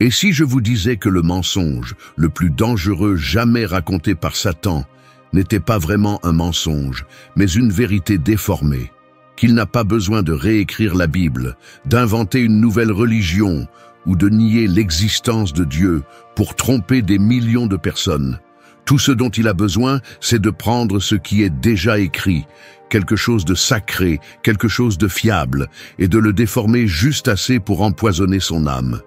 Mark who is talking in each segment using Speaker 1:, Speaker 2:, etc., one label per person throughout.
Speaker 1: Et si je vous disais que le mensonge le plus dangereux jamais raconté par Satan n'était pas vraiment un mensonge, mais une vérité déformée, qu'il n'a pas besoin de réécrire la Bible, d'inventer une nouvelle religion ou de nier l'existence de Dieu pour tromper des millions de personnes. Tout ce dont il a besoin, c'est de prendre ce qui est déjà écrit, quelque chose de sacré, quelque chose de fiable, et de le déformer juste assez pour empoisonner son âme.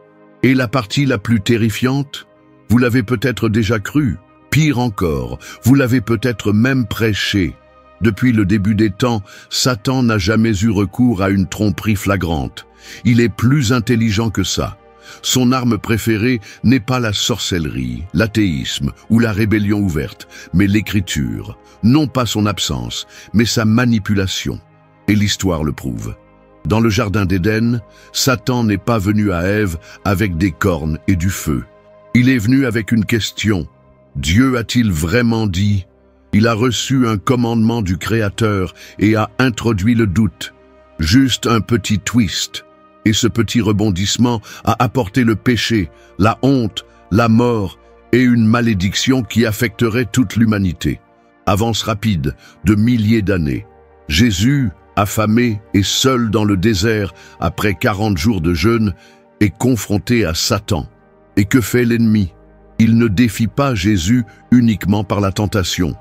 Speaker 1: Et la partie la plus terrifiante, vous l'avez peut-être déjà cru, pire encore, vous l'avez peut-être même prêché. Depuis le début des temps, Satan n'a jamais eu recours à une tromperie flagrante. Il est plus intelligent que ça. Son arme préférée n'est pas la sorcellerie, l'athéisme ou la rébellion ouverte, mais l'écriture. Non pas son absence, mais sa manipulation. Et l'histoire le prouve. Dans le jardin d'Éden, Satan n'est pas venu à Ève avec des cornes et du feu. Il est venu avec une question. Dieu a-t-il vraiment dit? Il a reçu un commandement du Créateur et a introduit le doute. Juste un petit twist. Et ce petit rebondissement a apporté le péché, la honte, la mort et une malédiction qui affecterait toute l'humanité. Avance rapide de milliers d'années. Jésus, affamé et seul dans le désert après 40 jours de jeûne, est confronté à Satan. Et que fait l'ennemi? Il ne défie pas Jésus uniquement par la tentation.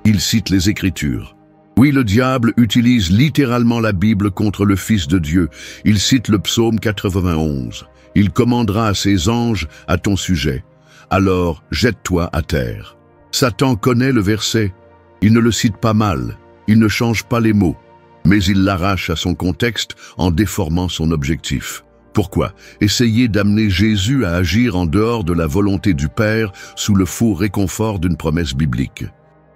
Speaker 1: Il cite les Écritures. Oui, le diable utilise littéralement la Bible contre le Fils de Dieu. Il cite le psaume 91. Il commandera à ses anges à ton sujet. Alors, jette-toi à terre. Satan connaît le verset. Il ne le cite pas mal. Il ne change pas les mots. Mais il l'arrache à son contexte en déformant son objectif. Pourquoi? Essayer d'amener Jésus à agir en dehors de la volonté du Père sous le faux réconfort d'une promesse biblique.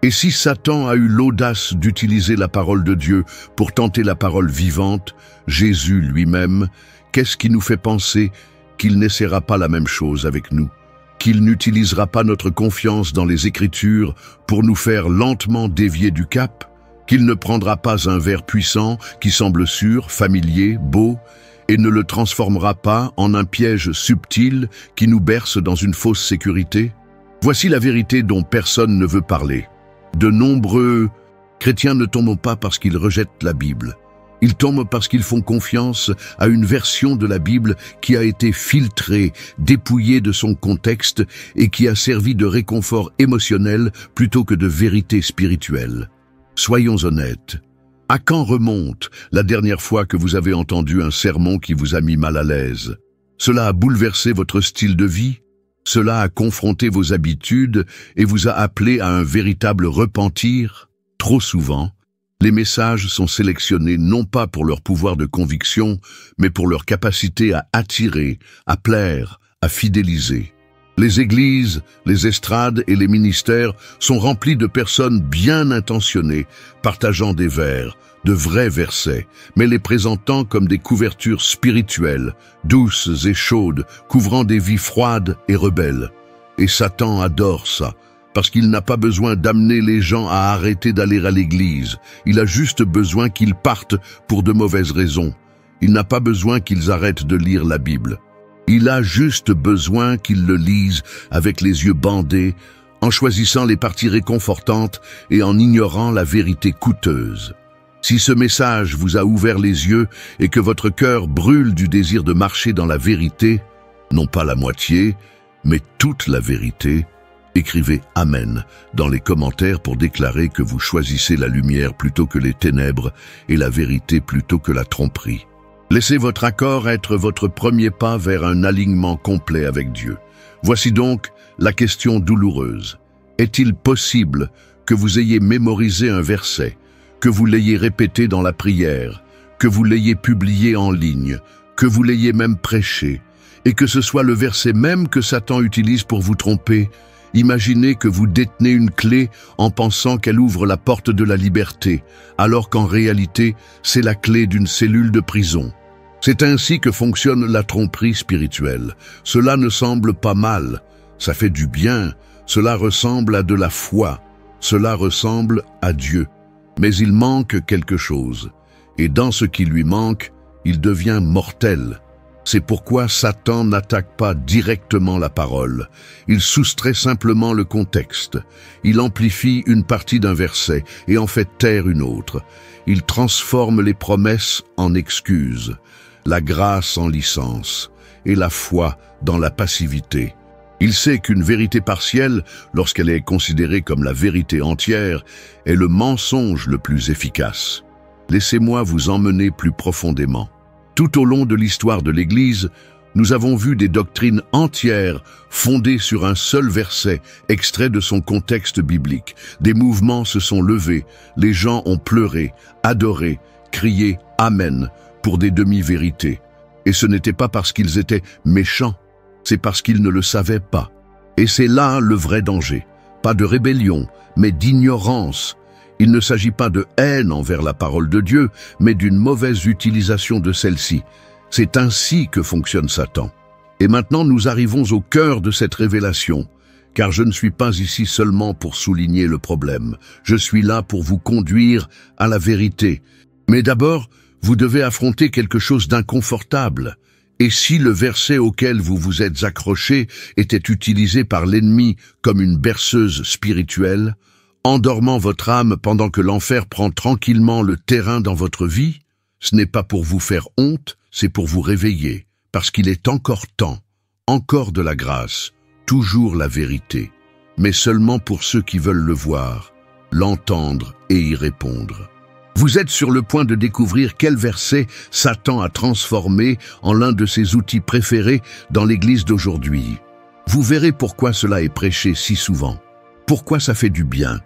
Speaker 1: Et si Satan a eu l'audace d'utiliser la parole de Dieu pour tenter la parole vivante, Jésus lui-même, qu'est-ce qui nous fait penser qu'il n'essaiera pas la même chose avec nous? Qu'il n'utilisera pas notre confiance dans les Écritures pour nous faire lentement dévier du cap? Qu'il ne prendra pas un vers puissant qui semble sûr, familier, beau, et ne le transformera pas en un piège subtil qui nous berce dans une fausse sécurité? Voici la vérité dont personne ne veut parler. De nombreux chrétiens ne tombent pas parce qu'ils rejettent la Bible. Ils tombent parce qu'ils font confiance à une version de la Bible qui a été filtrée, dépouillée de son contexte et qui a servi de réconfort émotionnel plutôt que de vérité spirituelle. Soyons honnêtes. À quand remonte la dernière fois que vous avez entendu un sermon qui vous a mis mal à l'aise? Cela a bouleversé votre style de vie? Cela a confronté vos habitudes et vous a appelé à un véritable repentir? Trop souvent, les messages sont sélectionnés non pas pour leur pouvoir de conviction, mais pour leur capacité à attirer, à plaire, à fidéliser. Les églises, les estrades et les ministères sont remplis de personnes bien intentionnées, partageant des vers, de vrais versets, mais les présentant comme des couvertures spirituelles, douces et chaudes, couvrant des vies froides et rebelles. Et Satan adore ça, parce qu'il n'a pas besoin d'amener les gens à arrêter d'aller à l'église. Il a juste besoin qu'ils partent pour de mauvaises raisons. Il n'a pas besoin qu'ils arrêtent de lire la Bible. Il a juste besoin qu'ils le lisent avec les yeux bandés, en choisissant les parties réconfortantes et en ignorant la vérité coûteuse. Si ce message vous a ouvert les yeux et que votre cœur brûle du désir de marcher dans la vérité, non pas la moitié, mais toute la vérité, écrivez « Amen » dans les commentaires pour déclarer que vous choisissez la lumière plutôt que les ténèbres et la vérité plutôt que la tromperie. Laissez votre accord être votre premier pas vers un alignement complet avec Dieu. Voici donc la question douloureuse. Est-il possible que vous ayez mémorisé un verset, que vous l'ayez répété dans la prière, que vous l'ayez publié en ligne, que vous l'ayez même prêché, et que ce soit le verset même que Satan utilise pour vous tromper? Imaginez que vous détenez une clé en pensant qu'elle ouvre la porte de la liberté, alors qu'en réalité, c'est la clé d'une cellule de prison. C'est ainsi que fonctionne la tromperie spirituelle. Cela ne semble pas mal, ça fait du bien, cela ressemble à de la foi, cela ressemble à Dieu. Mais il manque quelque chose, et dans ce qui lui manque, il devient mortel. C'est pourquoi Satan n'attaque pas directement la parole. Il soustrait simplement le contexte. Il amplifie une partie d'un verset et en fait taire une autre. Il transforme les promesses en excuses, la grâce en licence et la foi dans la passivité. Il sait qu'une vérité partielle, lorsqu'elle est considérée comme la vérité entière, est le mensonge le plus efficace. Laissez-moi vous emmener plus profondément. Tout au long de l'histoire de l'Église, nous avons vu des doctrines entières fondées sur un seul verset, extrait de son contexte biblique. Des mouvements se sont levés, les gens ont pleuré, adoré, crié « Amen » pour des demi-vérités. Et ce n'était pas parce qu'ils étaient méchants, c'est parce qu'ils ne le savaient pas. Et c'est là le vrai danger. Pas de rébellion, mais d'ignorance. Il ne s'agit pas de haine envers la parole de Dieu, mais d'une mauvaise utilisation de celle-ci. C'est ainsi que fonctionne Satan. Et maintenant nous arrivons au cœur de cette révélation, car je ne suis pas ici seulement pour souligner le problème. Je suis là pour vous conduire à la vérité. Mais d'abord, vous devez affronter quelque chose d'inconfortable. Et si le verset auquel vous vous êtes accroché était utilisé par l'ennemi comme une berceuse spirituelle, endormant votre âme pendant que l'enfer prend tranquillement le terrain dans votre vie, ce n'est pas pour vous faire honte, c'est pour vous réveiller, parce qu'il est encore temps, encore de la grâce, toujours la vérité, mais seulement pour ceux qui veulent le voir, l'entendre et y répondre. Vous êtes sur le point de découvrir quel verset Satan a transformé en l'un de ses outils préférés dans l'Église d'aujourd'hui. Vous verrez pourquoi cela est prêché si souvent, pourquoi ça fait du bien,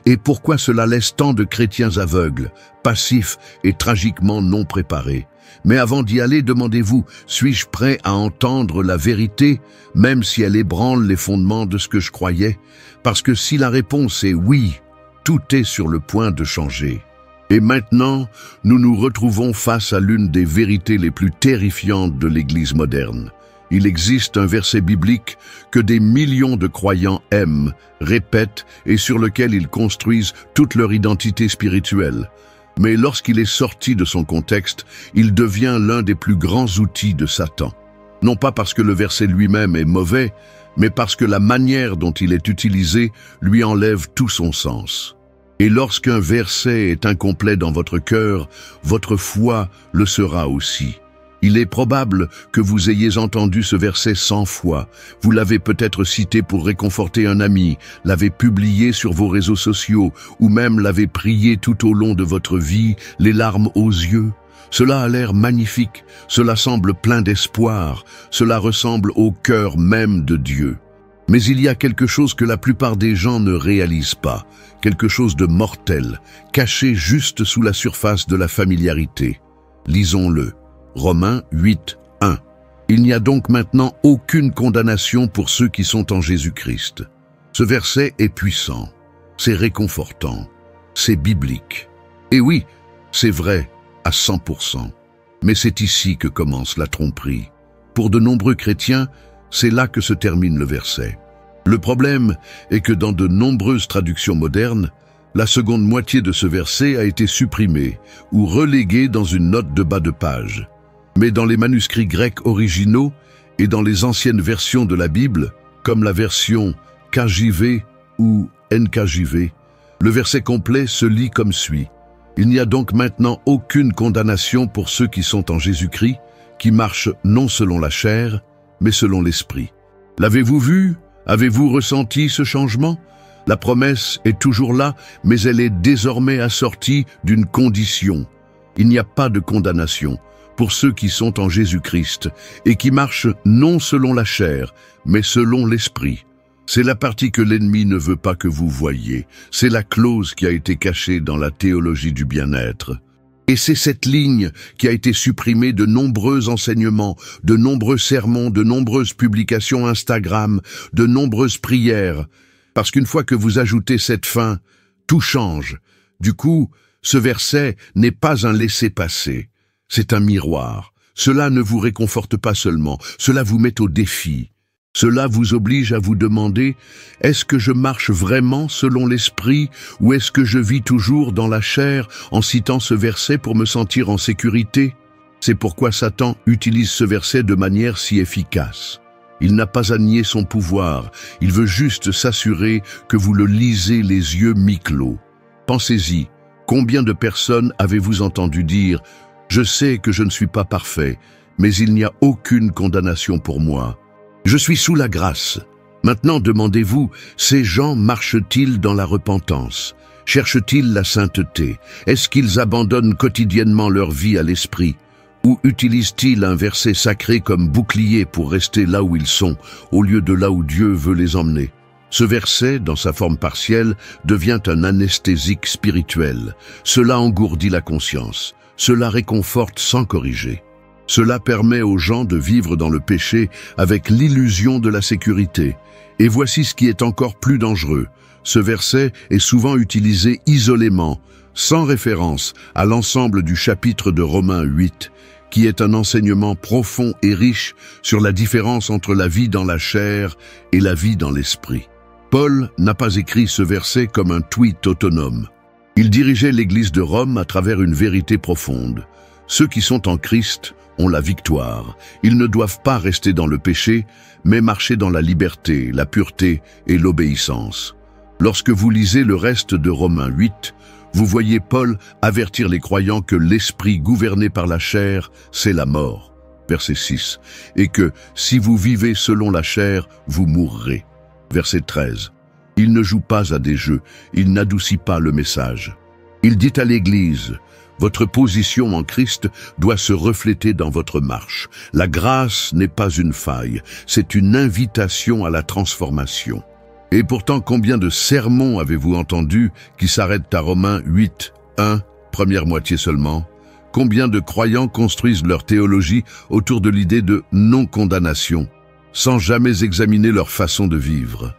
Speaker 1: et pourquoi cela laisse tant de chrétiens aveugles, passifs et tragiquement non préparés. Mais avant d'y aller, demandez-vous, suis-je prêt à entendre la vérité, même si elle ébranle les fondements de ce que je croyais? Parce que si la réponse est oui, tout est sur le point de changer. Et maintenant, nous nous retrouvons face à l'une des vérités les plus terrifiantes de l'Église moderne. Il existe un verset biblique que des millions de croyants aiment, répètent et sur lequel ils construisent toute leur identité spirituelle. Mais lorsqu'il est sorti de son contexte, il devient l'un des plus grands outils de Satan. Non pas parce que le verset lui-même est mauvais, mais parce que la manière dont il est utilisé lui enlève tout son sens. Et lorsqu'un verset est incomplet dans votre cœur, votre foi le sera aussi. Il est probable que vous ayez entendu ce verset 100 fois. Vous l'avez peut-être cité pour réconforter un ami, l'avez publié sur vos réseaux sociaux, ou même l'avez prié tout au long de votre vie, les larmes aux yeux. Cela a l'air magnifique, cela semble plein d'espoir, cela ressemble au cœur même de Dieu. Mais il y a quelque chose que la plupart des gens ne réalisent pas, quelque chose de mortel, caché juste sous la surface de la familiarité. Lisons-le. Romains 8, 1. Il n'y a donc maintenant aucune condamnation pour ceux qui sont en Jésus-Christ. Ce verset est puissant, c'est réconfortant, c'est biblique. Et oui, c'est vrai à 100%. Mais c'est ici que commence la tromperie. Pour de nombreux chrétiens, c'est là que se termine le verset. Le problème est que dans de nombreuses traductions modernes, la seconde moitié de ce verset a été supprimée ou reléguée dans une note de bas de page. Mais dans les manuscrits grecs originaux et dans les anciennes versions de la Bible, comme la version KJV ou NKJV, le verset complet se lit comme suit. Il n'y a donc maintenant aucune condamnation pour ceux qui sont en Jésus-Christ, qui marchent non selon la chair, mais selon l'Esprit. L'avez-vous vu? Avez-vous ressenti ce changement? La promesse est toujours là, mais elle est désormais assortie d'une condition. Il n'y a pas de condamnation pour ceux qui sont en Jésus-Christ et qui marchent non selon la chair, mais selon l'Esprit. C'est la partie que l'ennemi ne veut pas que vous voyiez. C'est la clause qui a été cachée dans la théologie du bien-être. Et c'est cette ligne qui a été supprimée de nombreux enseignements, de nombreux sermons, de nombreuses publications Instagram, de nombreuses prières. Parce qu'une fois que vous ajoutez cette fin, tout change. Du coup, ce verset n'est pas un laissez-passer. C'est un miroir. Cela ne vous réconforte pas seulement, cela vous met au défi. Cela vous oblige à vous demander, est-ce que je marche vraiment selon l'esprit ou est-ce que je vis toujours dans la chair en citant ce verset pour me sentir en sécurité? C'est pourquoi Satan utilise ce verset de manière si efficace. Il n'a pas à nier son pouvoir, il veut juste s'assurer que vous le lisez les yeux mi-clos. Pensez-y, combien de personnes avez-vous entendu dire « Je sais que je ne suis pas parfait, mais il n'y a aucune condamnation pour moi. Je suis sous la grâce. » Maintenant demandez-vous, ces gens marchent-ils dans la repentance? Cherchent-ils la sainteté? Est-ce qu'ils abandonnent quotidiennement leur vie à l'esprit? Ou utilisent-ils un verset sacré comme bouclier pour rester là où ils sont, au lieu de là où Dieu veut les emmener? Ce verset, dans sa forme partielle, devient un anesthésique spirituel. Cela engourdit la conscience. Cela réconforte sans corriger. Cela permet aux gens de vivre dans le péché avec l'illusion de la sécurité. Et voici ce qui est encore plus dangereux. Ce verset est souvent utilisé isolément, sans référence à l'ensemble du chapitre de Romains 8, qui est un enseignement profond et riche sur la différence entre la vie dans la chair et la vie dans l'esprit. Paul n'a pas écrit ce verset comme un tweet autonome. Il dirigeait l'Église de Rome à travers une vérité profonde. Ceux qui sont en Christ ont la victoire. Ils ne doivent pas rester dans le péché, mais marcher dans la liberté, la pureté et l'obéissance. Lorsque vous lisez le reste de Romains 8, vous voyez Paul avertir les croyants que l'esprit gouverné par la chair, c'est la mort. Verset 6. Et que si vous vivez selon la chair, vous mourrez. Verset 13. Il ne joue pas à des jeux, il n'adoucit pas le message. Il dit à l'Église, votre position en Christ doit se refléter dans votre marche. La grâce n'est pas une faille, c'est une invitation à la transformation. Et pourtant, combien de sermons avez-vous entendus qui s'arrêtent à Romains 8, 1, première moitié seulement? Combien de croyants construisent leur théologie autour de l'idée de non-condamnation, sans jamais examiner leur façon de vivre?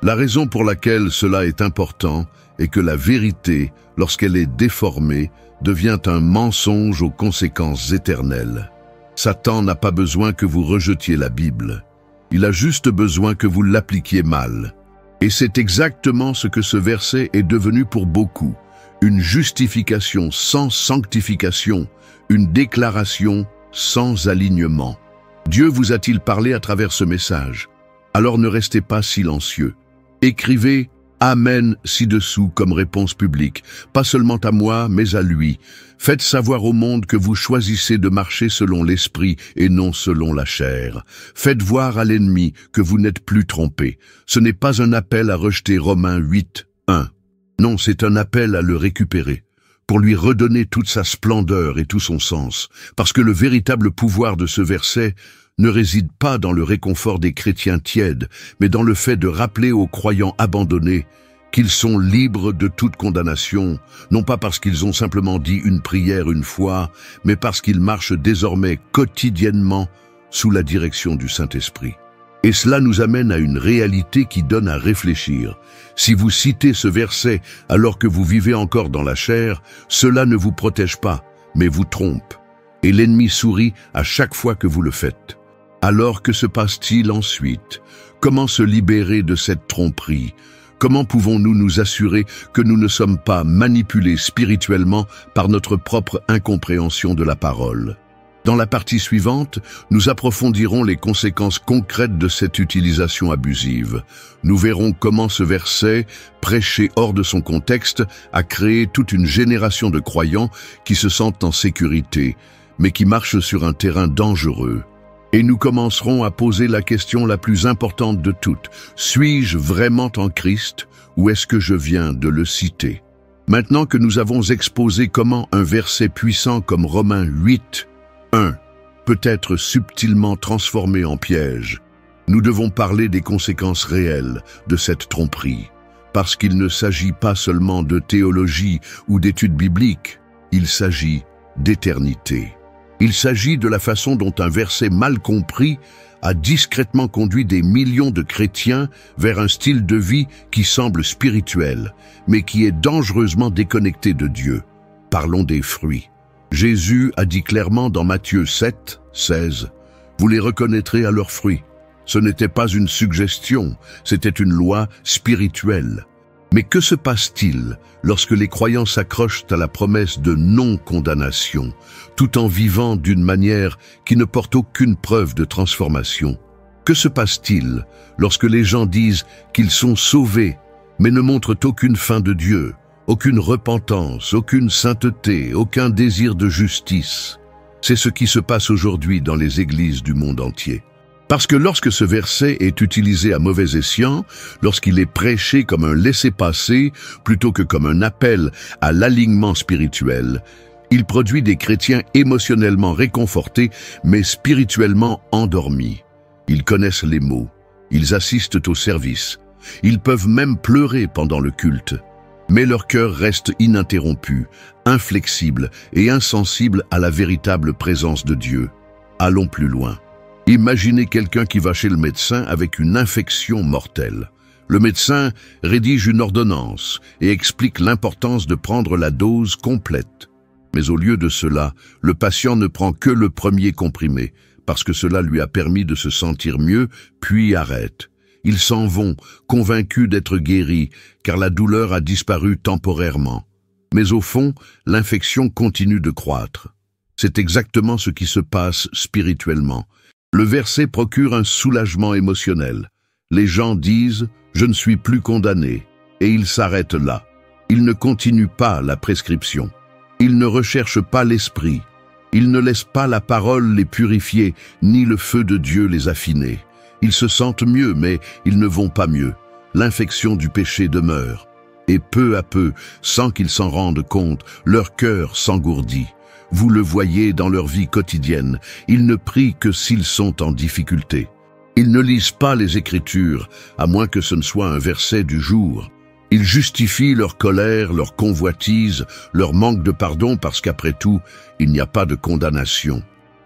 Speaker 1: La raison pour laquelle cela est important est que la vérité, lorsqu'elle est déformée, devient un mensonge aux conséquences éternelles. Satan n'a pas besoin que vous rejetiez la Bible. Il a juste besoin que vous l'appliquiez mal. Et c'est exactement ce que ce verset est devenu pour beaucoup. Une justification sans sanctification, une déclaration sans alignement. Dieu vous a-t-il parlé à travers ce message? Alors ne restez pas silencieux. Écrivez « Amen » ci-dessous comme réponse publique, pas seulement à moi, mais à lui. Faites savoir au monde que vous choisissez de marcher selon l'esprit et non selon la chair. Faites voir à l'ennemi que vous n'êtes plus trompé. Ce n'est pas un appel à rejeter Romains 8, 1. Non, c'est un appel à le récupérer, pour lui redonner toute sa splendeur et tout son sens, parce que le véritable pouvoir de ce verset ne réside pas dans le réconfort des chrétiens tièdes, mais dans le fait de rappeler aux croyants abandonnés qu'ils sont libres de toute condamnation, non pas parce qu'ils ont simplement dit une prière une fois, mais parce qu'ils marchent désormais quotidiennement sous la direction du Saint-Esprit. Et cela nous amène à une réalité qui donne à réfléchir. Si vous citez ce verset alors que vous vivez encore dans la chair, cela ne vous protège pas, mais vous trompe. Et l'ennemi sourit à chaque fois que vous le faites. Alors que se passe-t-il ensuite? Comment se libérer de cette tromperie? Comment pouvons-nous nous assurer que nous ne sommes pas manipulés spirituellement par notre propre incompréhension de la parole? Dans la partie suivante, nous approfondirons les conséquences concrètes de cette utilisation abusive. Nous verrons comment ce verset, prêché hors de son contexte, a créé toute une génération de croyants qui se sentent en sécurité, mais qui marchent sur un terrain dangereux. Et nous commencerons à poser la question la plus importante de toutes. Suis-je vraiment en Christ ou est-ce que je viens de le citer? Maintenant que nous avons exposé comment un verset puissant comme Romains 8, 1 peut être subtilement transformé en piège, nous devons parler des conséquences réelles de cette tromperie. Parce qu'il ne s'agit pas seulement de théologie ou d'études bibliques, il s'agit d'éternité. Il s'agit de la façon dont un verset mal compris a discrètement conduit des millions de chrétiens vers un style de vie qui semble spirituel, mais qui est dangereusement déconnecté de Dieu. Parlons des fruits. Jésus a dit clairement dans Matthieu 7, 16, « Vous les reconnaîtrez à leurs fruits ». Ce n'était pas une suggestion, c'était une loi spirituelle. Mais que se passe-t-il lorsque les croyants s'accrochent à la promesse de non-condamnation, tout en vivant d'une manière qui ne porte aucune preuve de transformation? Que se passe-t-il lorsque les gens disent qu'ils sont sauvés, mais ne montrent aucune fin de Dieu, aucune repentance, aucune sainteté, aucun désir de justice? C'est ce qui se passe aujourd'hui dans les églises du monde entier. Parce que lorsque ce verset est utilisé à mauvais escient, lorsqu'il est prêché comme un laissez-passer plutôt que comme un appel à l'alignement spirituel, il produit des chrétiens émotionnellement réconfortés mais spirituellement endormis. Ils connaissent les mots, ils assistent au service, ils peuvent même pleurer pendant le culte. Mais leur cœur reste ininterrompu, inflexible et insensible à la véritable présence de Dieu. Allons plus loin. Imaginez quelqu'un qui va chez le médecin avec une infection mortelle. Le médecin rédige une ordonnance et explique l'importance de prendre la dose complète. Mais au lieu de cela, le patient ne prend que le premier comprimé, parce que cela lui a permis de se sentir mieux, puis arrête. Ils s'en vont, convaincus d'être guéris, car la douleur a disparu temporairement. Mais au fond, l'infection continue de croître. C'est exactement ce qui se passe spirituellement. Le verset procure un soulagement émotionnel. Les gens disent « Je ne suis plus condamné » et ils s'arrêtent là. Ils ne continuent pas la prescription. Ils ne recherchent pas l'esprit. Ils ne laissent pas la parole les purifier, ni le feu de Dieu les affiner. Ils se sentent mieux, mais ils ne vont pas mieux. L'infection du péché demeure. Et peu à peu, sans qu'ils s'en rendent compte, leur cœur s'engourdit. Vous le voyez dans leur vie quotidienne, ils ne prient que s'ils sont en difficulté. Ils ne lisent pas les Écritures, à moins que ce ne soit un verset du jour. Ils justifient leur colère, leur convoitise, leur manque de pardon parce qu'après tout, il n'y a pas de condamnation.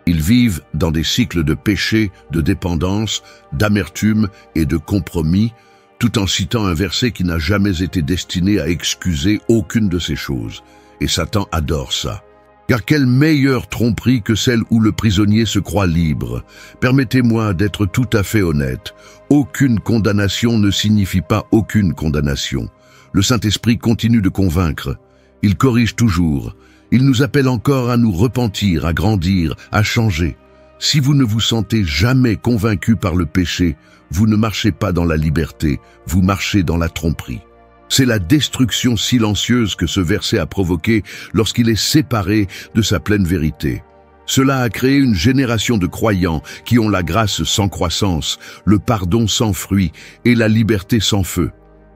Speaker 1: Ils vivent dans des cycles de péché, de dépendance, d'amertume et de compromis, tout en citant un verset qui n'a jamais été destiné à excuser aucune de ces choses. Et Satan adore ça. Car quelle meilleure tromperie que celle où le prisonnier se croit libre. Permettez-moi d'être tout à fait honnête. Aucune condamnation ne signifie pas aucune condamnation. Le Saint-Esprit continue de convaincre. Il corrige toujours. Il nous appelle encore à nous repentir, à grandir, à changer. Si vous ne vous sentez jamais convaincu par le péché, vous ne marchez pas dans la liberté, vous marchez dans la tromperie. C'est la destruction silencieuse que ce verset a provoquée lorsqu'il est séparé de sa pleine vérité. Cela a créé une génération de croyants qui ont la grâce sans croissance, le pardon sans fruit et la liberté sans feu.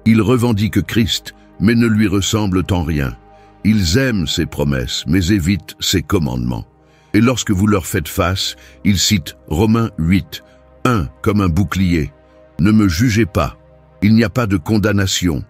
Speaker 1: Ils revendiquent Christ, mais ne lui ressemblent en rien. Ils aiment ses promesses, mais évitent ses commandements. Et lorsque vous leur faites face, ils citent Romains 8, 1 comme un bouclier. Ne me jugez pas, il n'y a pas de condamnation.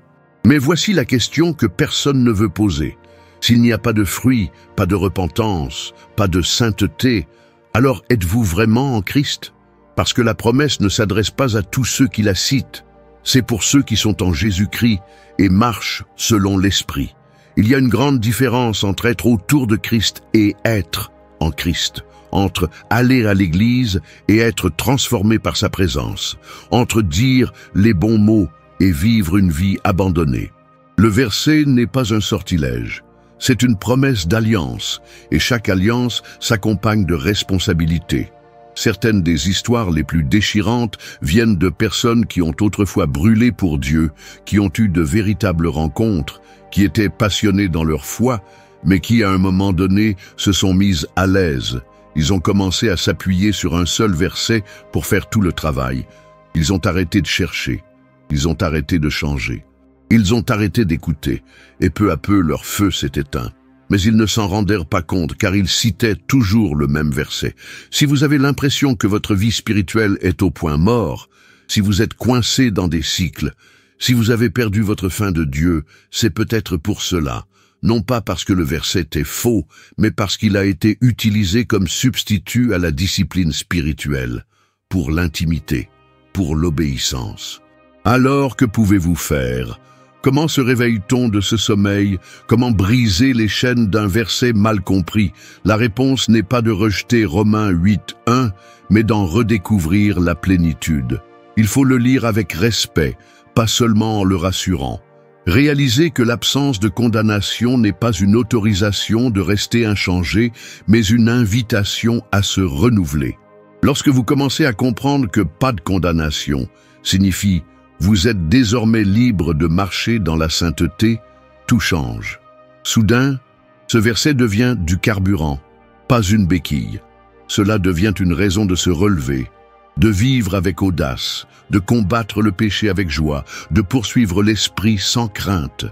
Speaker 1: Mais voici la question que personne ne veut poser. S'il n'y a pas de fruit, pas de repentance, pas de sainteté, alors êtes-vous vraiment en Christ? Parce que la promesse ne s'adresse pas à tous ceux qui la citent. C'est pour ceux qui sont en Jésus-Christ et marchent selon l'Esprit. Il y a une grande différence entre être autour de Christ et être en Christ, entre aller à l'église et être transformé par sa présence, entre dire les bons mots et vivre une vie abandonnée. Le verset n'est pas un sortilège, c'est une promesse d'alliance, et chaque alliance s'accompagne de responsabilités. Certaines des histoires les plus déchirantes viennent de personnes qui ont autrefois brûlé pour Dieu, qui ont eu de véritables rencontres, qui étaient passionnées dans leur foi, mais qui à un moment donné se sont mises à l'aise. Ils ont commencé à s'appuyer sur un seul verset pour faire tout le travail. Ils ont arrêté de chercher. Ils ont arrêté de changer. Ils ont arrêté d'écouter, et peu à peu leur feu s'est éteint. Mais ils ne s'en rendèrent pas compte, car ils citaient toujours le même verset. Si vous avez l'impression que votre vie spirituelle est au point mort, si vous êtes coincé dans des cycles, si vous avez perdu votre faim de Dieu, c'est peut-être pour cela. Non pas parce que le verset est faux, mais parce qu'il a été utilisé comme substitut à la discipline spirituelle, pour l'intimité, pour l'obéissance. Alors que pouvez-vous faire? Comment se réveille-t-on de ce sommeil? Comment briser les chaînes d'un verset mal compris? La réponse n'est pas de rejeter Romains 8, 1, mais d'en redécouvrir la plénitude. Il faut le lire avec respect, pas seulement en le rassurant. Réalisez que l'absence de condamnation n'est pas une autorisation de rester inchangé, mais une invitation à se renouveler. Lorsque vous commencez à comprendre que pas de condamnation signifie vous êtes désormais libre de marcher dans la sainteté, tout change. Soudain, ce verset devient du carburant, pas une béquille. Cela devient une raison de se relever, de vivre avec audace, de combattre le péché avec joie, de poursuivre l'esprit sans crainte.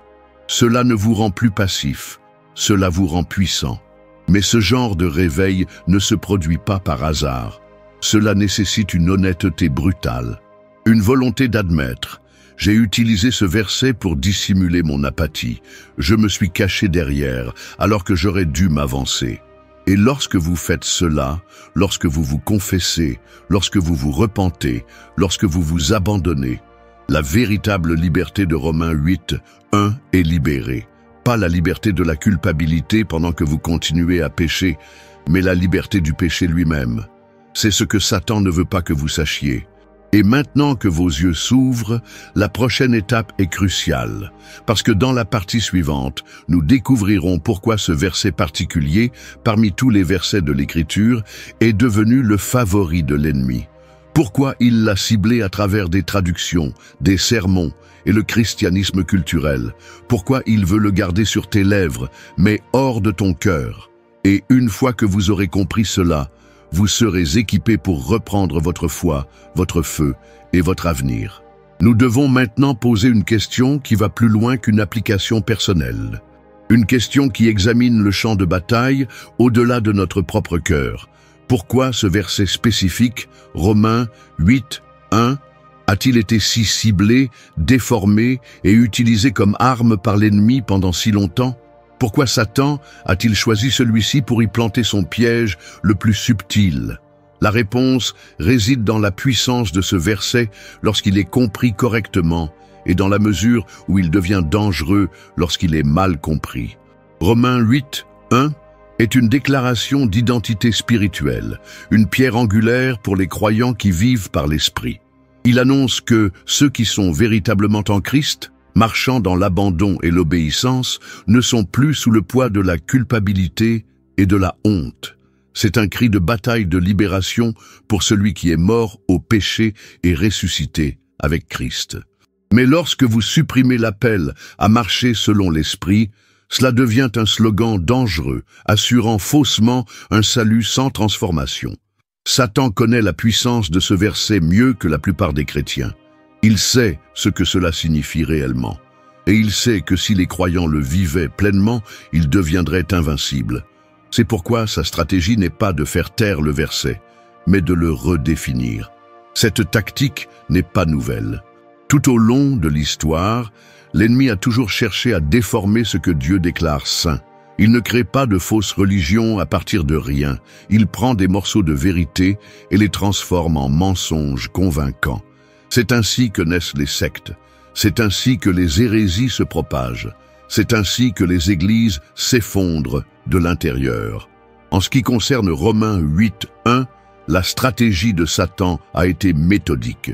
Speaker 1: Cela ne vous rend plus passif, cela vous rend puissant. Mais ce genre de réveil ne se produit pas par hasard. Cela nécessite une honnêteté brutale, une volonté d'admettre. J'ai utilisé ce verset pour dissimuler mon apathie. Je me suis caché derrière, alors que j'aurais dû m'avancer. Et lorsque vous faites cela, lorsque vous vous confessez, lorsque vous vous repentez, lorsque vous vous abandonnez, la véritable liberté de Romains 8, 1 est libérée. Pas la liberté de la culpabilité pendant que vous continuez à pécher, mais la liberté du péché lui-même. C'est ce que Satan ne veut pas que vous sachiez. Et maintenant que vos yeux s'ouvrent, la prochaine étape est cruciale, parce que dans la partie suivante, nous découvrirons pourquoi ce verset particulier, parmi tous les versets de l'Écriture, est devenu le favori de l'ennemi. Pourquoi il l'a ciblé à travers des traductions, des sermons et le christianisme culturel. Pourquoi il veut le garder sur tes lèvres, mais hors de ton cœur. Et une fois que vous aurez compris cela, vous serez équipés pour reprendre votre foi, votre feu et votre avenir. Nous devons maintenant poser une question qui va plus loin qu'une application personnelle. Une question qui examine le champ de bataille au-delà de notre propre cœur. Pourquoi ce verset spécifique, Romains 8, 1, a-t-il été si ciblé, déformé et utilisé comme arme par l'ennemi pendant si longtemps? Pourquoi Satan a-t-il choisi celui-ci pour y planter son piège le plus subtil? La réponse réside dans la puissance de ce verset lorsqu'il est compris correctement et dans la mesure où il devient dangereux lorsqu'il est mal compris. Romains 8, 1 est une déclaration d'identité spirituelle, une pierre angulaire pour les croyants qui vivent par l'Esprit. Il annonce que ceux qui sont véritablement en Christ, marchant dans l'abandon et l'obéissance, ne sont plus sous le poids de la culpabilité et de la honte. C'est un cri de bataille de libération pour celui qui est mort au péché et ressuscité avec Christ. Mais lorsque vous supprimez l'appel à marcher selon l'Esprit, cela devient un slogan dangereux, assurant faussement un salut sans transformation. Satan connaît la puissance de ce verset mieux que la plupart des chrétiens. Il sait ce que cela signifie réellement. Et il sait que si les croyants le vivaient pleinement, ils deviendraient invincibles. C'est pourquoi sa stratégie n'est pas de faire taire le verset, mais de le redéfinir. Cette tactique n'est pas nouvelle. Tout au long de l'histoire, l'ennemi a toujours cherché à déformer ce que Dieu déclare saint. Il ne crée pas de fausses religions à partir de rien. Il prend des morceaux de vérité et les transforme en mensonges convaincants. C'est ainsi que naissent les sectes. C'est ainsi que les hérésies se propagent. C'est ainsi que les églises s'effondrent de l'intérieur. En ce qui concerne Romains 8, 1, la stratégie de Satan a été méthodique.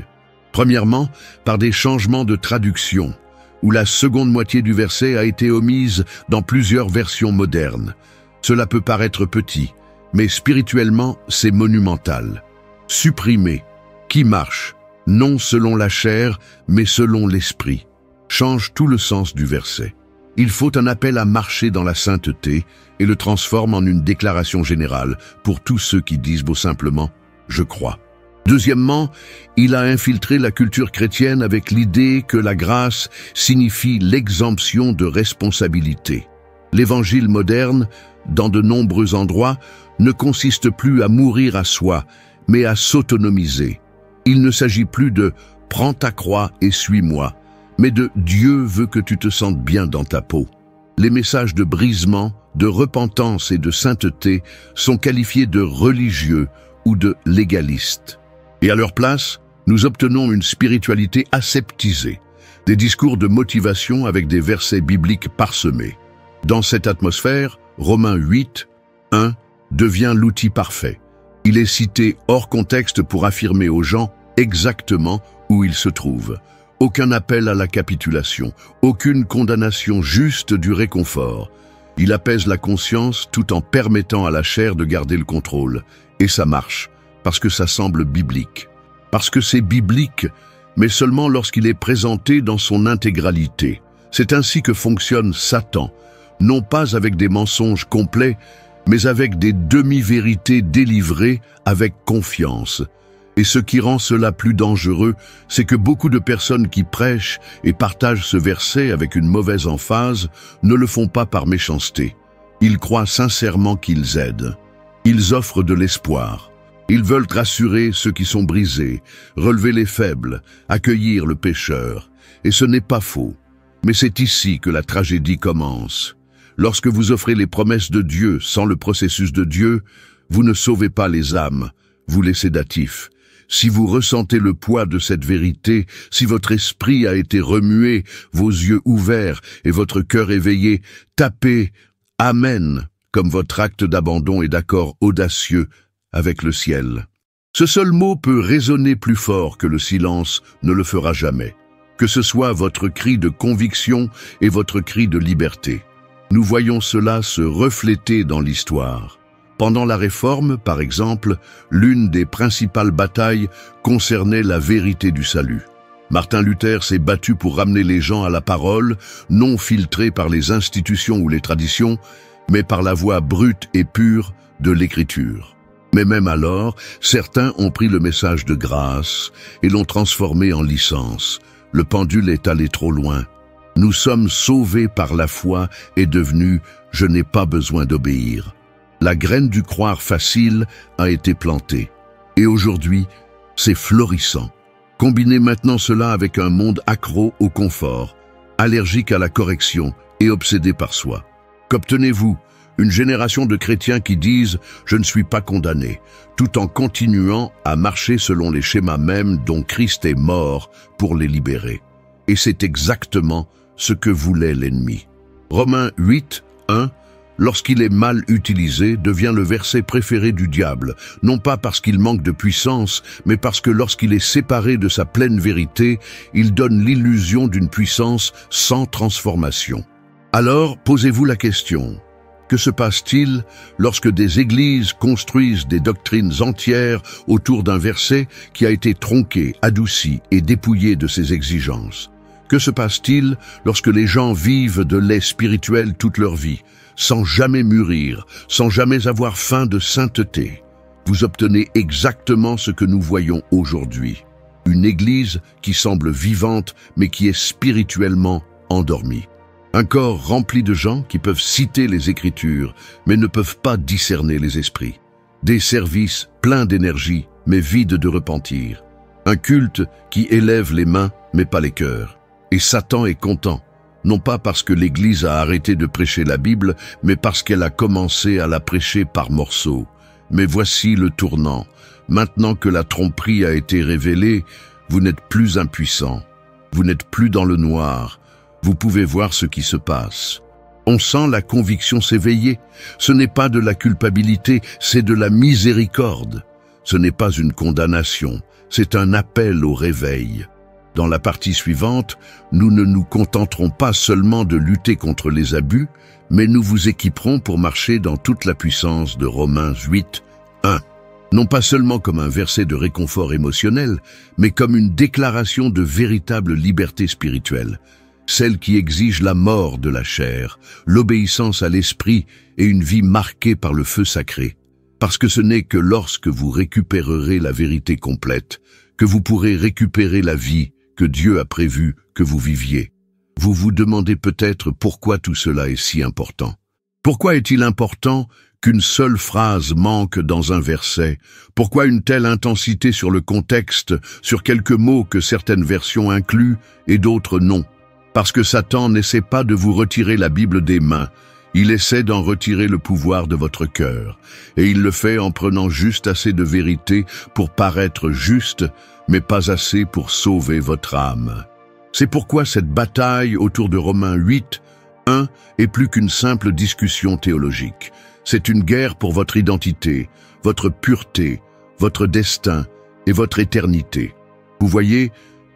Speaker 1: Premièrement, par des changements de traduction, où la seconde moitié du verset a été omise dans plusieurs versions modernes. Cela peut paraître petit, mais spirituellement, c'est monumental. Supprimer, qui marche, non selon la chair, mais selon l'esprit, change tout le sens du verset. Il faut un appel à marcher dans la sainteté et le transforme en une déclaration générale pour tous ceux qui disent beau simplement « je crois ». Deuxièmement, il a infiltré la culture chrétienne avec l'idée que la grâce signifie l'exemption de responsabilité. L'évangile moderne, dans de nombreux endroits, ne consiste plus à mourir à soi, mais à s'autonomiser. Il ne s'agit plus de « prends ta croix et suis-moi », mais de « Dieu veut que tu te sentes bien dans ta peau ». Les messages de brisement, de repentance et de sainteté sont qualifiés de religieux ou de légalistes. Et à leur place, nous obtenons une spiritualité aseptisée, des discours de motivation avec des versets bibliques parsemés. Dans cette atmosphère, Romains 8, 1 devient l'outil parfait. Il est cité hors contexte pour affirmer aux gens exactement où ils se trouvent. aucun appel à la capitulation, aucune condamnation, juste du réconfort. Il apaise la conscience tout en permettant à la chair de garder le contrôle. Et ça marche, parce que ça semble biblique. Parce que c'est biblique, mais seulement lorsqu'il est présenté dans son intégralité. C'est ainsi que fonctionne Satan, non pas avec des mensonges complets, mais avec des demi-vérités délivrées avec confiance. Et ce qui rend cela plus dangereux, c'est que beaucoup de personnes qui prêchent et partagent ce verset avec une mauvaise emphase ne le font pas par méchanceté. Ils croient sincèrement qu'ils aident. Ils offrent de l'espoir. Ils veulent rassurer ceux qui sont brisés, relever les faibles, accueillir le pécheur. Et ce n'est pas faux. Mais c'est ici que la tragédie commence. Lorsque vous offrez les promesses de Dieu sans le processus de Dieu, vous ne sauvez pas les âmes, vous les sédatifs. Si vous ressentez le poids de cette vérité, si votre esprit a été remué, vos yeux ouverts et votre cœur éveillé, tapez « Amen » comme votre acte d'abandon et d'accord audacieux avec le ciel. Ce seul mot peut résonner plus fort que le silence ne le fera jamais. Que ce soit votre cri de conviction et votre cri de liberté. Nous voyons cela se refléter dans l'histoire. Pendant la Réforme, par exemple, l'une des principales batailles concernait la vérité du salut. Martin Luther s'est battu pour ramener les gens à la parole, non filtrée par les institutions ou les traditions, mais par la voix brute et pure de l'Écriture. Mais même alors, certains ont pris le message de grâce et l'ont transformé en licence. Le pendule est allé trop loin. Nous sommes sauvés par la foi et devenus « je n'ai pas besoin d'obéir ». La graine du croire facile a été plantée. Et aujourd'hui, c'est florissant. Combinez maintenant cela avec un monde accro au confort, allergique à la correction et obsédé par soi. Qu'obtenez-vous? Une génération de chrétiens qui disent « je ne suis pas condamné », tout en continuant à marcher selon les schémas mêmes dont Christ est mort pour les libérer. Et c'est exactement ce que voulait l'ennemi. Romains 8, 1, lorsqu'il est mal utilisé, devient le verset préféré du diable, non pas parce qu'il manque de puissance, mais parce que lorsqu'il est séparé de sa pleine vérité, il donne l'illusion d'une puissance sans transformation. Alors, posez-vous la question. Que se passe-t-il lorsque des églises construisent des doctrines entières autour d'un verset qui a été tronqué, adouci et dépouillé de ses exigences? Que se passe-t-il lorsque les gens vivent de lait spirituel toute leur vie, sans jamais mûrir, sans jamais avoir faim de sainteté? Vous obtenez exactement ce que nous voyons aujourd'hui. Une église qui semble vivante, mais qui est spirituellement endormie. Un corps rempli de gens qui peuvent citer les Écritures, mais ne peuvent pas discerner les esprits. Des services pleins d'énergie, mais vides de repentir. Un culte qui élève les mains, mais pas les cœurs. Et Satan est content, non pas parce que l'Église a arrêté de prêcher la Bible, mais parce qu'elle a commencé à la prêcher par morceaux. Mais voici le tournant. Maintenant que la tromperie a été révélée, vous n'êtes plus impuissant. Vous n'êtes plus dans le noir. Vous pouvez voir ce qui se passe. On sent la conviction s'éveiller. Ce n'est pas de la culpabilité, c'est de la miséricorde. Ce n'est pas une condamnation, c'est un appel au réveil. Dans la partie suivante, nous ne nous contenterons pas seulement de lutter contre les abus, mais nous vous équiperons pour marcher dans toute la puissance de Romains 8, 1. Non pas seulement comme un verset de réconfort émotionnel, mais comme une déclaration de véritable liberté spirituelle. Celle qui exige la mort de la chair, l'obéissance à l'esprit et une vie marquée par le feu sacré. Parce que ce n'est que lorsque vous récupérerez la vérité complète que vous pourrez récupérer la vie que Dieu a prévu que vous viviez. Vous vous demandez peut-être pourquoi tout cela est si important. Pourquoi est-il important qu'une seule phrase manque dans un verset? Pourquoi une telle intensité sur le contexte, sur quelques mots que certaines versions incluent et d'autres non? Parce que Satan n'essaie pas de vous retirer la Bible des mains, il essaie d'en retirer le pouvoir de votre cœur. Et il le fait en prenant juste assez de vérité pour paraître juste, mais pas assez pour sauver votre âme. C'est pourquoi cette bataille autour de Romains 8, 1 est plus qu'une simple discussion théologique. C'est une guerre pour votre identité, votre pureté, votre destin et votre éternité. Vous voyez,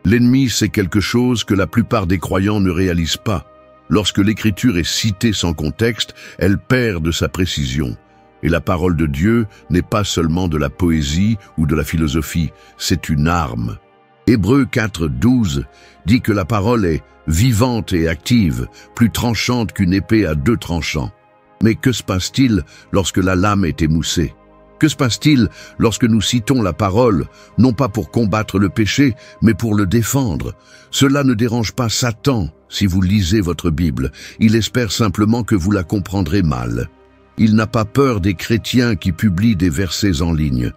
Speaker 1: L'ennemi sait quelque chose que la plupart des croyants ne réalisent pas. Lorsque l'Écriture est citée sans contexte, elle perd de sa précision. Et la parole de Dieu n'est pas seulement de la poésie ou de la philosophie, c'est une arme. Hébreux 4:12 dit que la parole est vivante et active, plus tranchante qu'une épée à 2 tranchants. Mais que se passe-t-il lorsque la lame est émoussée? Que se passe-t-il lorsque nous citons la parole, non pas pour combattre le péché, mais pour le défendre? Cela ne dérange pas Satan si vous lisez votre Bible. Il espère simplement que vous la comprendrez mal. Il n'a pas peur des chrétiens qui publient des versets en ligne.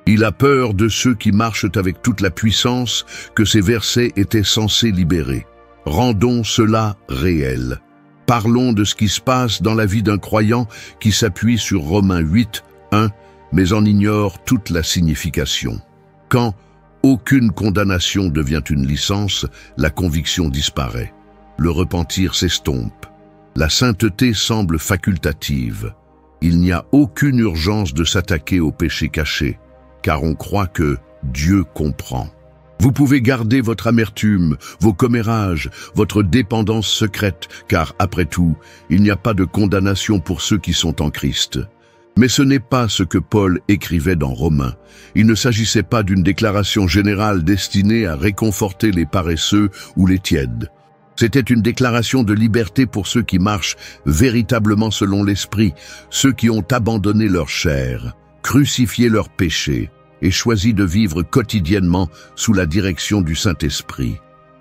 Speaker 1: Il a peur de ceux qui marchent avec toute la puissance que ces versets étaient censés libérer. Rendons cela réel. Parlons de ce qui se passe dans la vie d'un croyant qui s'appuie sur Romains 8:1, mais en ignore toute la signification. Quand aucune condamnation devient une licence, la conviction disparaît. Le repentir s'estompe. La sainteté semble facultative. Il n'y a aucune urgence de s'attaquer au péché caché, car on croit que Dieu comprend. Vous pouvez garder votre amertume, vos commérages, votre dépendance secrète, car après tout, il n'y a pas de condamnation pour ceux qui sont en Christ. Mais ce n'est pas ce que Paul écrivait dans Romains. Il ne s'agissait pas d'une déclaration générale destinée à réconforter les paresseux ou les tièdes. C'était une déclaration de liberté pour ceux qui marchent véritablement selon l'Esprit, ceux qui ont abandonné leur chair, crucifié leurs péchés et choisi de vivre quotidiennement sous la direction du Saint-Esprit.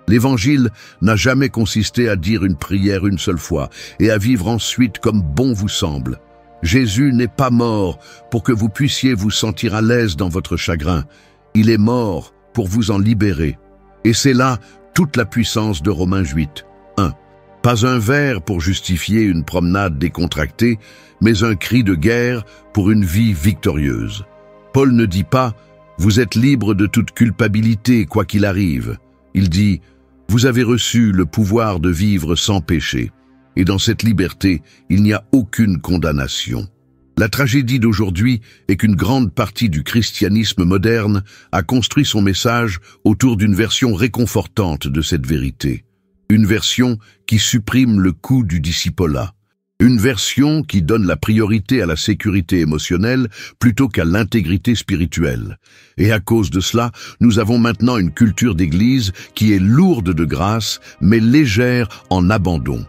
Speaker 1: L'Évangile n'a jamais consisté à dire une prière une seule fois et à vivre ensuite comme bon vous semble. Jésus n'est pas mort pour que vous puissiez vous sentir à l'aise dans votre chagrin. Il est mort pour vous en libérer. Et c'est là toute la puissance de Romains 8:1. Pas un vers pour justifier une promenade décontractée, mais un cri de guerre pour une vie victorieuse. Paul ne dit pas « Vous êtes libre de toute culpabilité, quoi qu'il arrive ». Il dit « Vous avez reçu le pouvoir de vivre sans péché ». Et dans cette liberté, il n'y a aucune condamnation. La tragédie d'aujourd'hui est qu'une grande partie du christianisme moderne a construit son message autour d'une version réconfortante de cette vérité. Une version qui supprime le coût du discipolat. Une version qui donne la priorité à la sécurité émotionnelle plutôt qu'à l'intégrité spirituelle. Et à cause de cela, nous avons maintenant une culture d'église qui est lourde de grâce, mais légère en abandon.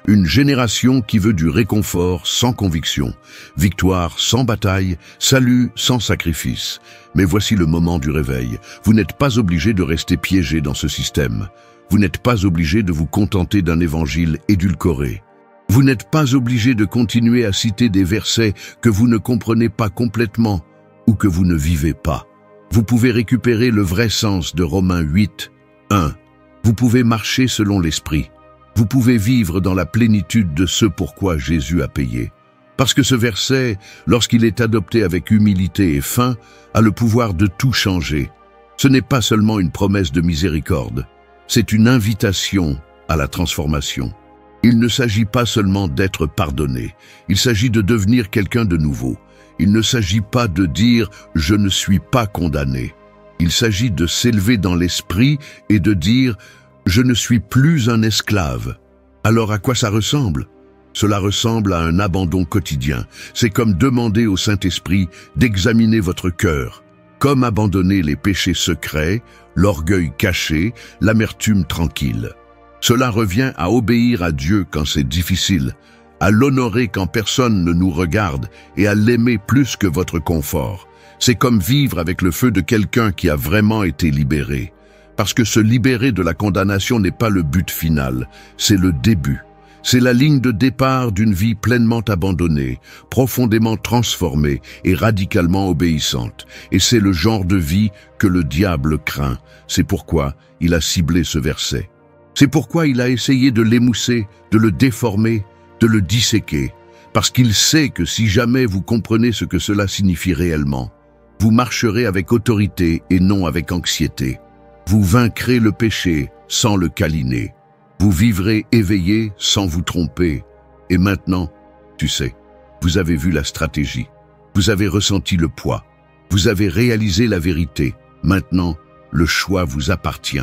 Speaker 1: Une génération qui veut du réconfort sans conviction, victoire sans bataille, salut sans sacrifice. Mais voici le moment du réveil. Vous n'êtes pas obligé de rester piégé dans ce système. Vous n'êtes pas obligé de vous contenter d'un évangile édulcoré. Vous n'êtes pas obligé de continuer à citer des versets que vous ne comprenez pas complètement ou que vous ne vivez pas. Vous pouvez récupérer le vrai sens de Romains 8:1. Vous pouvez marcher selon l'Esprit. Vous pouvez vivre dans la plénitude de ce pourquoi Jésus a payé. Parce que ce verset, lorsqu'il est adopté avec humilité et faim, a le pouvoir de tout changer. Ce n'est pas seulement une promesse de miséricorde, c'est une invitation à la transformation. Il ne s'agit pas seulement d'être pardonné, il s'agit de devenir quelqu'un de nouveau. Il ne s'agit pas de dire « je ne suis pas condamné ». Il s'agit de s'élever dans l'esprit et de dire « je ne suis plus un esclave ». Alors à quoi ça ressemble ? Cela ressemble à un abandon quotidien. C'est comme demander au Saint-Esprit d'examiner votre cœur, comme abandonner les péchés secrets, l'orgueil caché, l'amertume tranquille. Cela revient à obéir à Dieu quand c'est difficile, à l'honorer quand personne ne nous regarde et à l'aimer plus que votre confort. C'est comme vivre avec le feu de quelqu'un qui a vraiment été libéré. Parce que se libérer de la condamnation n'est pas le but final, c'est le début. C'est la ligne de départ d'une vie pleinement abandonnée, profondément transformée et radicalement obéissante. Et c'est le genre de vie que le diable craint. C'est pourquoi il a ciblé ce verset. C'est pourquoi il a essayé de l'émousser, de le déformer, de le disséquer. Parce qu'il sait que si jamais vous comprenez ce que cela signifie réellement, vous marcherez avec autorité et non avec anxiété. Vous vaincrez le péché sans le câliner. Vous vivrez éveillé sans vous tromper. Et maintenant, tu sais, vous avez vu la stratégie. Vous avez ressenti le poids. Vous avez réalisé la vérité. Maintenant, le choix vous appartient.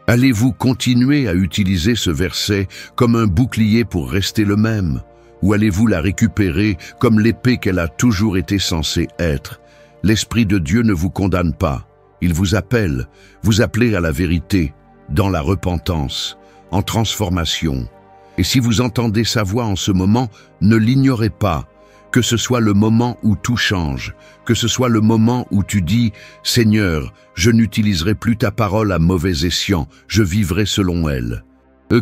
Speaker 1: Allez-vous continuer à utiliser ce verset comme un bouclier pour rester le même? Ou allez-vous la récupérer comme l'épée qu'elle a toujours été censée être? L'Esprit de Dieu ne vous condamne pas. Il vous appelle à la vérité, dans la repentance, en transformation. Et si vous entendez sa voix en ce moment, ne l'ignorez pas. Que ce soit le moment où tout change, que ce soit le moment où tu dis « Seigneur, je n'utiliserai plus ta parole à mauvais escient, je vivrai selon elle ».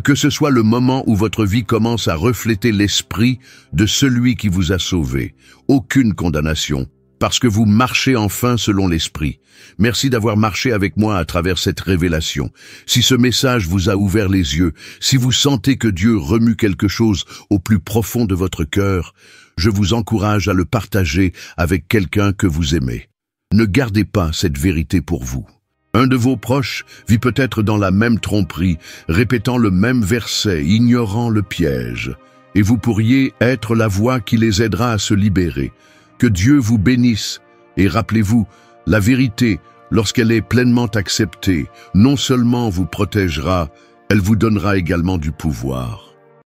Speaker 1: Que ce soit le moment où votre vie commence à refléter l'esprit de celui qui vous a sauvé. Aucune condamnation, parce que vous marchez enfin selon l'esprit. Merci d'avoir marché avec moi à travers cette révélation. Si ce message vous a ouvert les yeux, si vous sentez que Dieu remue quelque chose au plus profond de votre cœur, je vous encourage à le partager avec quelqu'un que vous aimez. Ne gardez pas cette vérité pour vous. Un de vos proches vit peut-être dans la même tromperie, répétant le même verset, ignorant le piège. Et vous pourriez être la voix qui les aidera à se libérer. Que Dieu vous bénisse. Et rappelez-vous, la vérité, lorsqu'elle est pleinement acceptée, non seulement vous protégera, elle vous donnera également du pouvoir.